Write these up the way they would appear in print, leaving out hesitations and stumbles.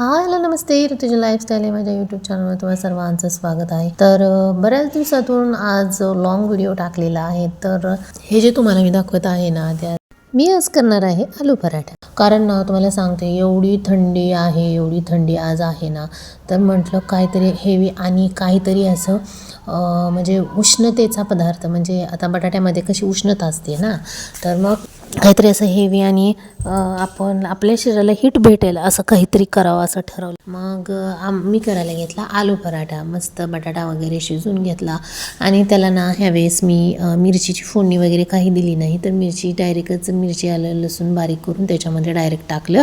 Hello नमस्ते, Rutuja lifestyle माझ्या YouTube चॅनलवर तुम्हा सर्वांचं स्वागत आहे. तर बऱ्याच दिवसातून आज लॉंग व्हिडिओ टाकलेला आहे. तर हे जे तुम्हाला मी दाखवत आहे ना, त्या मी आज करणार आहे आलू पराठा. कारण ना तुम्हाला सांगते, एवढी थंडी आहे, एवढी थंडी आज आहे ना, तर म्हटलं काहीतरी हेवी आणि काहीतरी असं म्हणजे उष्णतेचा पदार्थ. म्हणजे आता बटाट्यामध्ये कशी उष्णता असते ना, तर मग काहीतरी असं हेवी आणि आपण आपल्या शरीराला हिट भेटेल असं काहीतरी करावं असं ठरवलं. मग मी करायला घेतला आलू पराठा. मस्त बटाटा वगैरे शिजवून घेतला आणि त्याला ना ह्यावेळेस मी मिरचीची फोडणी वगैरे काही दिली नाही, तर डायरेक्टच मिरची आलं लसूण बारीक करून त्याच्यामध्ये डायरेक्ट टाकलं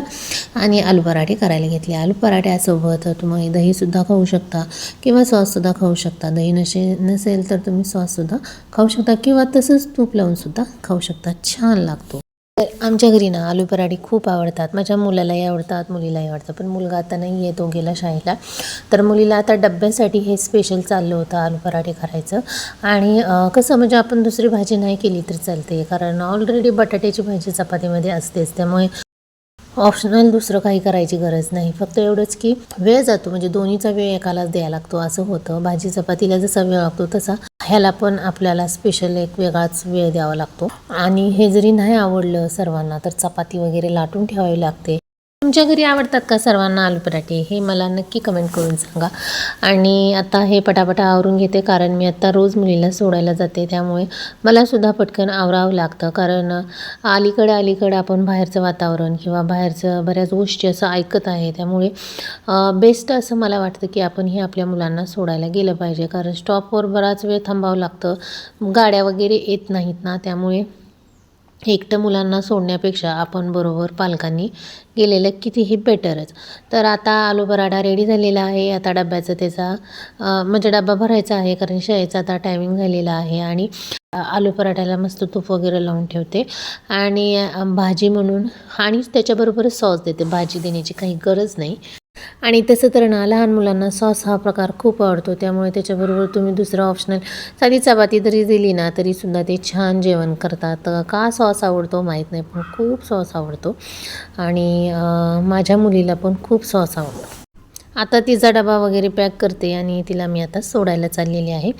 आणि आलू पराठे करायला घेतले. आलू पराठ्यासोबत तुम्ही दहीसुद्धा खाऊ शकता किंवा सॉससुद्धा खाऊ शकता. दही नसेल तर तुम्ही सॉससुद्धा खाऊ शकता किंवा तसंच तूप लावूनसुद्धा खाऊ शकता. छान लागतो. तर आमच्या घरी ना आलू पराठे खूप आवडतात. माझ्या मुलालाही आवडतात, मुलीलाही आवडतात. पण मुलगा आता नाही आहे, तो गेला शाळेला. तर मुलीला आता डब्यासाठी हे स्पेशल चाललं होतं आलू पराठे करायचं. आणि कसं म्हणजे आपण दुसरी भाजी नाही केली तर चालते, कारण ऑलरेडी बटाट्याची भाजी चपातीमध्ये असतेच. त्यामुळे ऑप्शनल दुसरं काही करायची गरज नाही. फक्त एवढंच की वेळ जातो, म्हणजे दोन्हीचा वेळ एकालाच द्यायला लागतो असं होतं. भाजी चपातीला जसा वेळ लागतो तसा ह्याला पण आपल्याला स्पेशल एक वेगळाच वेळ द्यावा लागतो. आणि हे जरी नाही आवडलं सर्वांना तर चपाती वगैरे लाटून ठेवावी लागते. तुमच्या घरी आवडतात का सर्वांना आलू पराठे? हे मला नक्की कमेंट करून सांगा. आणि आता हे पटापटा आवरून घेते, कारण मी आता रोज मुलीला सोडायला जाते. त्यामुळे मलासुद्धा पटकन आवरावं लागतं, कारण अलीकडे आपण बाहेरचं वातावरण किंवा बाहेरचं बऱ्याच गोष्टी असं ऐकत आहे. त्यामुळे बेस्ट असं मला वाटतं की आपण हे आपल्या मुलांना सोडायला गेलं पाहिजे, कारण स्टॉपवर बराच वेळ थांबावं लागतं. गाड्या वगैरे येत नाहीत ना, त्यामुळे एकटं मुलांना सोडण्यापेक्षा आपण बरोबर पालकांनी गेलेलं कितीही बेटरच. तर आता आलू पराठा रेडी झालेला आहे. आता डब्याचं त्याचा म्हणजे डबा भरायचा आहे, कारण शाळेचा आता टायमिंग झालेला आहे. आणि आलू पराठ्याला मस्त तूप वगैरे लावून ठेवते आणि भाजी म्हणून आणि त्याच्याबरोबरच सॉस देते. भाजी देण्याची काही गरज नाही. आणि तसं तर ना लहान मुलांना सॉस हा प्रकार खूप आवडतो. त्यामुळे त्याच्याबरोबर तुम्ही दुसरं ऑप्शनल साधी चपाती जरी दिली ना, तरीसुद्धा ते छान जेवण करतात. का सॉस आवडतो माहीत नाही, पण खूप सॉस आवडतो. आणि माझ्या मुलीला पण खूप सॉस आवडतो. आता तिचा डबा वगैरे पॅक करते आणि तिला मी आता सोडायला चाललेली आहे.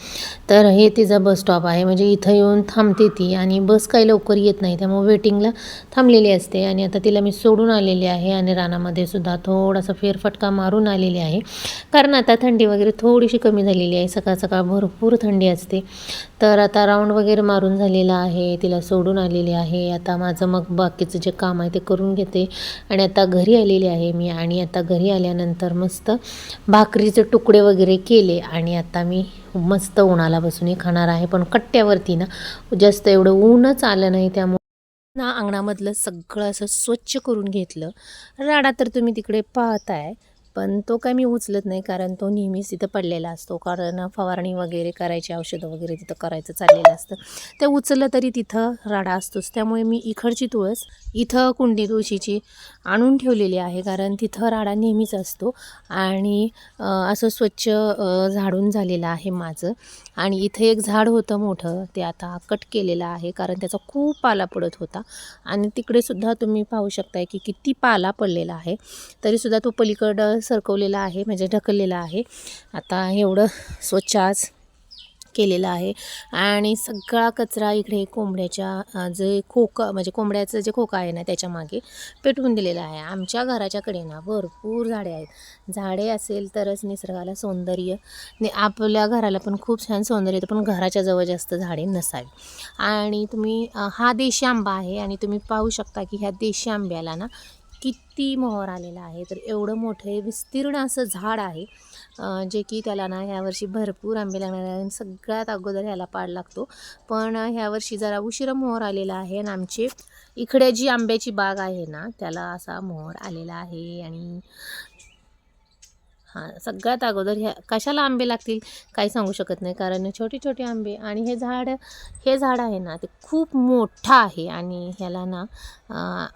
तर हे तिचा बस स्टॉप आहे, म्हणजे इथं येऊन थांबते ती आणि बस काही लवकर येत नाही, त्यामुळे वेटिंगला थांबलेली असते. आणि आता तिला मी सोडून आलेली आहे आणि रानामध्ये सुद्धा थोडासा फेरफटका मारून आलेली आहे, कारण आता थंडी वगैरे थोडीशी कमी झालेली आहे. सकाळ सकाळ भरपूर थंडी असते. तर आता राऊंड वगैरे मारून झालेला आहे, तिला सोडून आलेली आहे. आता माझं मग बाकीचं जे काम आहे ते करून घेते आणि आता घरी आलेली आहे मी. आणि आता घरी आल्यानंतर मस्त भाकरीचे तुकडे वगैरे केले आणि आता मी मस्त उन्हाला बसून खाणार आहे. पण कट्ट्यावरती ना जास्त एवढं ऊनच आलं नाही, त्यामुळे ना अंगणामधलं सगळं असं स्वच्छ करून घेतलं. राडा तर तुम्ही तिकडे पाहताय, पण तो काय मी उचलत नाही, कारण तो नेहमीच तिथं पडलेला असतो. कारण फवारणी वगैरे करायची, औषधं वगैरे तिथं करायचं चाललेलं असतं. ते उचललं तरी तिथं राडा असतोच. त्यामुळे मी इकडची तुळस इथं कुंडी तुळशीची आणून ठेवलेली आहे, कारण तिथं राडा नेहमीच असतो. आणि असं स्वच्छ झाडून झालेलं आहे माझं. आणि इथं एक झाड होतं मोठं, ते आता कट केलेलं आहे, कारण त्याचा खूप पाला पडत होता. आणि तिकडे सुद्धा तुम्ही पाहू शकताय की किती पाला पडलेला आहे. तरीसुद्धा तो पलीकडं सरकवलेला आहे, म्हणजे ढकललेला आहे. आता एवढं स्वच्छ आज केलेलं आहे. आणि सगळा कचरा इकडे कोंबड्याच्या जे खोका, म्हणजे कोंबड्याचं जे खोका आहे ना, त्याच्या मागे पेटवून दिलेलं आहे. आमच्या घराच्याकडे ना भरपूर झाडे आहेत. झाडे असेल तरच निसर्गाला सौंदर्य, आपल्या घराला पण खूप छान सौंदर्य येतं, पण घराच्या जवळ जास्त झाडे नसावी. आणि तुम्ही हा देशी आंबा आहे आणि तुम्ही पाहू शकता की ह्या देशी आंब्याला ना किती मोहर आलेला आहे. तर एवढं मोठं विस्तीर्ण असं झाड आहे, जे की त्याला ना ह्यावर्षी भरपूर आंबे लागणार आहे. आणि सगळ्यात अगोदर ह्याला पाड लागतो, पण ह्यावर्षी जरा उशिरा मोहर आलेला आहे. आणि आमची इकडे जी आंब्याची बाग आहे ना, त्याला असा मोहर आलेला आहे. आणि हां, सगळ्यात अगोदर ह्या कशाला आंबे लागतील काही सांगू शकत नाही, कारण छोटे छोटे आंबे. आणि हे झाड आहे ना, ते खूप मोठं आहे. आणि ह्याला ना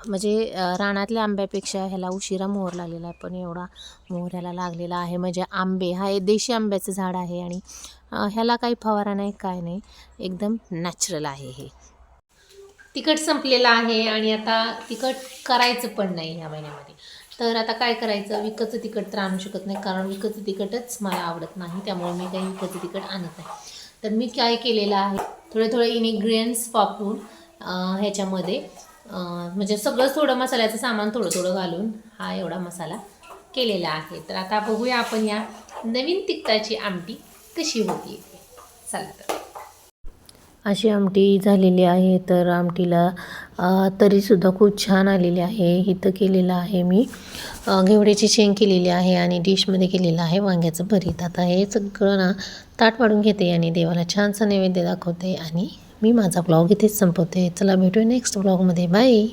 म्हणजे रानातल्या आंब्यापेक्षा ह्याला उशिरा मोहर लागलेला आहे, पण एवढा मोहर ह्याला लागलेला आहे. म्हणजे आंबे हा हे देशी आंब्याचं झाड आहे आणि ह्याला काही फवारा नाही, काय नाही, एकदम नॅचरल आहे. हे तिखट संपलेलं आहे आणि आता तिखट करायचं पण नाही ह्या महिन्यामध्ये. तर आता काय करायचं, विकतचं तिखट तर आणू शकत नाही कारण विकतचं तिखटच मला आवडत नाही, त्यामुळे मी काही विकतचं तिखट आणत नाही. तर मी काय केलेलं आहे, थोडे इन्ग्रेडियंट्स वापरून ह्याच्यामध्ये म्हणजे सगळं थोडं मसाल्याचं सामान थोडं थोडं घालून हा एवढा मसाला केलेला आहे. तर आता बघूया आपण या नवीन तिखटाची आमटी कशी होती. चला तर अशी आमटी झालेली आहे. तर आमटीला तरीसुद्धा खूप छान आलेली आहे. इथं केलेलं आहे मी घेवड्याची शेंग केलेली आहे आणि डिशमध्ये केलेलं आहे वांग्याचं भरीत. आता हे सगळं ना ताट वाढून घेते आणि देवाला छानसा नैवेद्य दाखवते आणि मी माझा ब्लॉग इथेच संपवते. चला भेटूया नेक्स्ट ब्लॉगमध्ये. बाय.